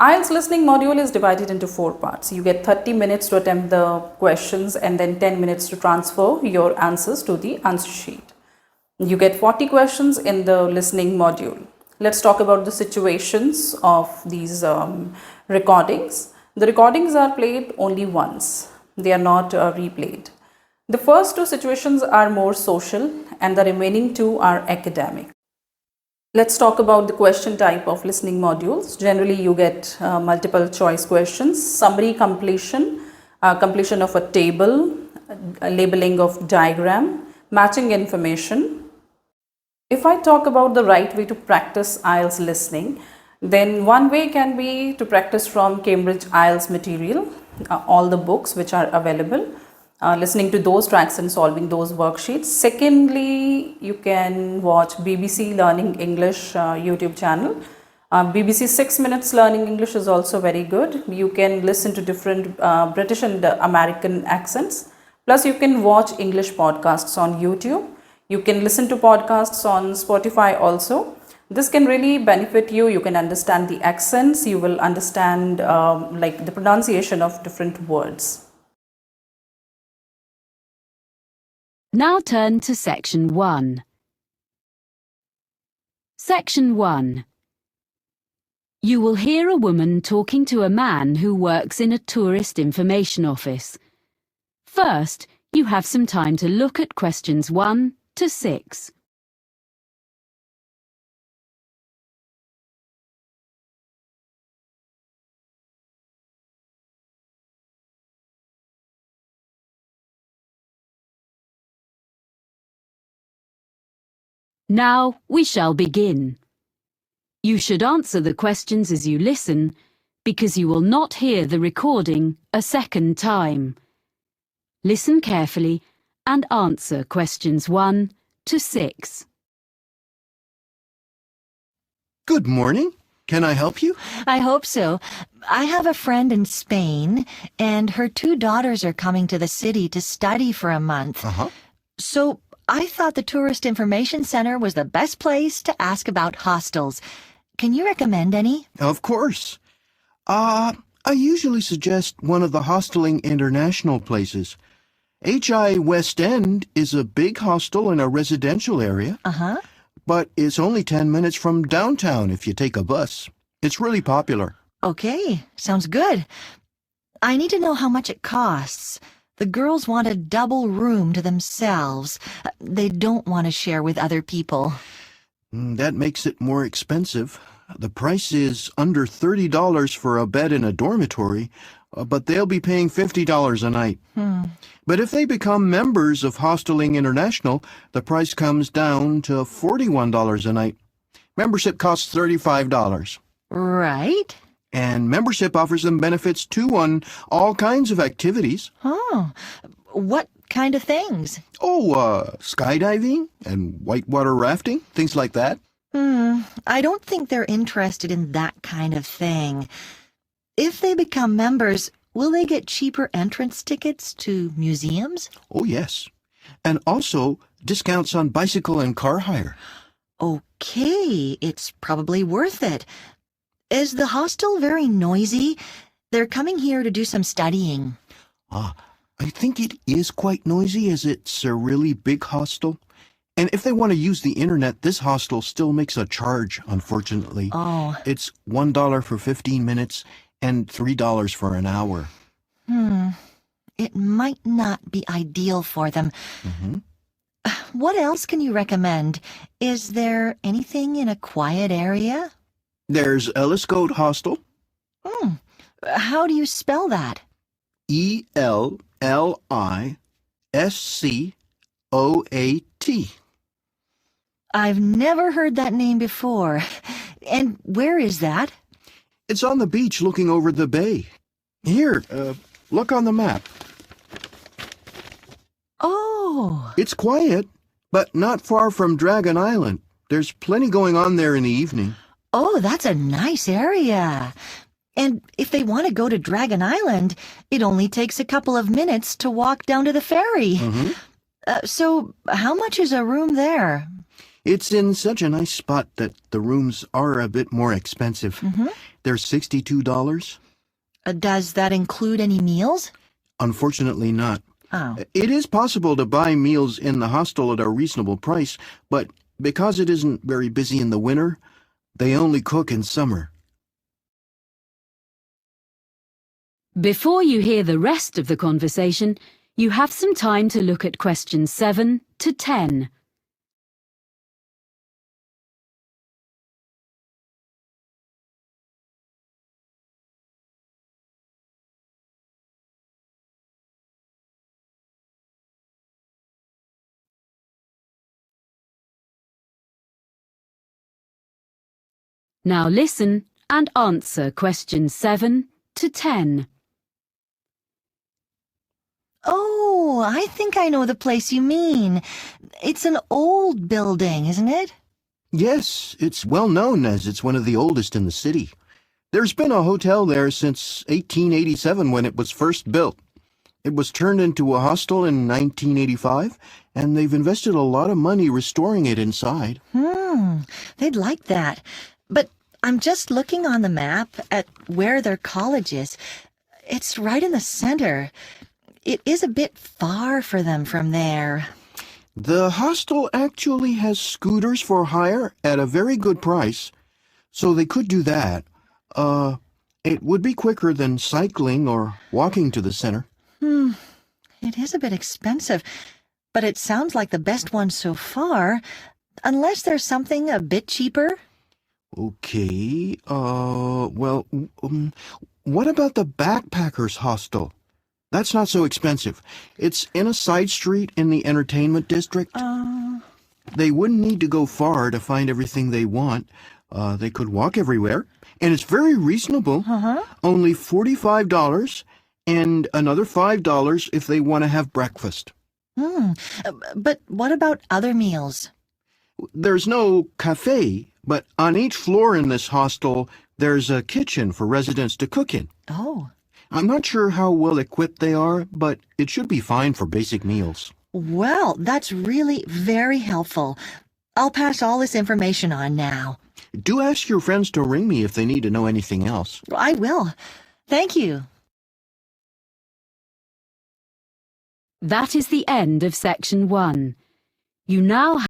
IELTS listening module is divided into 4 parts. You get 30 minutes to attempt the questions and then 10 minutes to transfer your answers to the answer sheet. You get 40 questions in the listening module. Let's talk about the situations of these recordings. The recordings are played only once. They are not replayed. The first 2 situations are more social and the remaining 2 are academic. Let's talk about the question type of listening modules. Generally, you get multiple choice questions, summary completion, completion of a table, labeling of diagram, matching information. If I talk about the right way to practice IELTS listening, then one way can be to practice from Cambridge IELTS material, all the books which are available. Listening to those tracks and solving those worksheets. Secondly, you can watch BBC Learning English YouTube channel. BBC 6 Minutes Learning English is also very good. You can listen to different British and American accents. Plus, you can watch English podcasts on YouTube. You can listen to podcasts on Spotify also. This can really benefit you. You can understand the accents. You will understand like the pronunciation of different words. Now turn to Section 1. Section 1. You will hear a woman talking to a man who works in a tourist information office. First, you have some time to look at questions 1 to 6. Now we shall begin. You should answer the questions as you listen, because you will not hear the recording a second time. Listen carefully and answer questions 1 to 6. Good morning. Can I help you? I hope so. I have a friend in Spain, and her 2 daughters are coming to the city to study for a month. So I thought the Tourist Information Center was the best place to ask about hostels. Can you recommend any? Of course. I usually suggest one of the Hosteling International places. HI West End is a big hostel in a residential area. But it's only 10 minutes from downtown if you take a bus. It's really popular. Okay, sounds good. I need to know how much it costs. The girls want a double room to themselves. They don't want to share with other people. That makes it more expensive. The price is under $30 for a bed in a dormitory, but they'll be paying $50 a night. But if they become members of Hosteling International, the price comes down to $41 a night. Membership costs $35. Right. And membership offers them benefits too on all kinds of activities. Oh, what kind of things? Skydiving and whitewater rafting, things like that. I don't think they're interested in that kind of thing. If they become members, will they get cheaper entrance tickets to museums? Oh, yes. And also discounts on bicycle and car hire. Okay, it's probably worth it. Is the hostel very noisy? They're coming here to do some studying. I think it is quite noisy as it's a really big hostel. And if they want to use the internet, this hostel still makes a charge, unfortunately. Oh. It's $1 for 15 minutes and $3 for an hour. It might not be ideal for them. What else can you recommend? Is there anything in a quiet area? There's ELLISCOAT Hostel. How do you spell that? ELLISCOAT. I've never heard that name before. And where is that? It's on the beach looking over the bay. Here, look on the map. Oh. It's quiet, but not far from Dragon Island. There's plenty going on there in the evening. Oh, that's a nice area. And if they want to go to Dragon Island, it only takes a couple of minutes to walk down to the ferry. So how much is a room there? It's in such a nice spot that the rooms are a bit more expensive. They're $62. Does that include any meals? Unfortunately not. Oh. It is possible to buy meals in the hostel at a reasonable price, but because it isn't very busy in the winter, they only cook in summer. Before you hear the rest of the conversation, you have some time to look at questions 7 to 10. Now listen and answer questions 7 to 10. Oh, I think I know the place you mean. It's an old building, isn't it? Yes, it's well known as it's one of the oldest in the city. There's been a hotel there since 1887 when it was first built. It was turned into a hostel in 1985, and they've invested a lot of money restoring it inside. They'd like that. But I'm just looking on the map at where their college is. It's right in the center. It is a bit far for them from there. The hostel actually has scooters for hire at a very good price, so they could do that. It would be quicker than cycling or walking to the center. It is a bit expensive, but it sounds like the best one so far, unless there's something a bit cheaper. Okay, what about the backpackers hostel? That's not so expensive. It's in a side street in the entertainment district. They wouldn't need to go far to find everything they want. They could walk everywhere, and it's very reasonable. Only $45 and another $5 if they want to have breakfast. But what about other meals? There's no cafe, but on each floor in this hostel, there's a kitchen for residents to cook in. Oh. I'm not sure how well equipped they are, but it should be fine for basic meals. Well, that's really very helpful. I'll pass all this information on now. Do ask your friends to ring me if they need to know anything else. I will. Thank you. That is the end of section 1. You now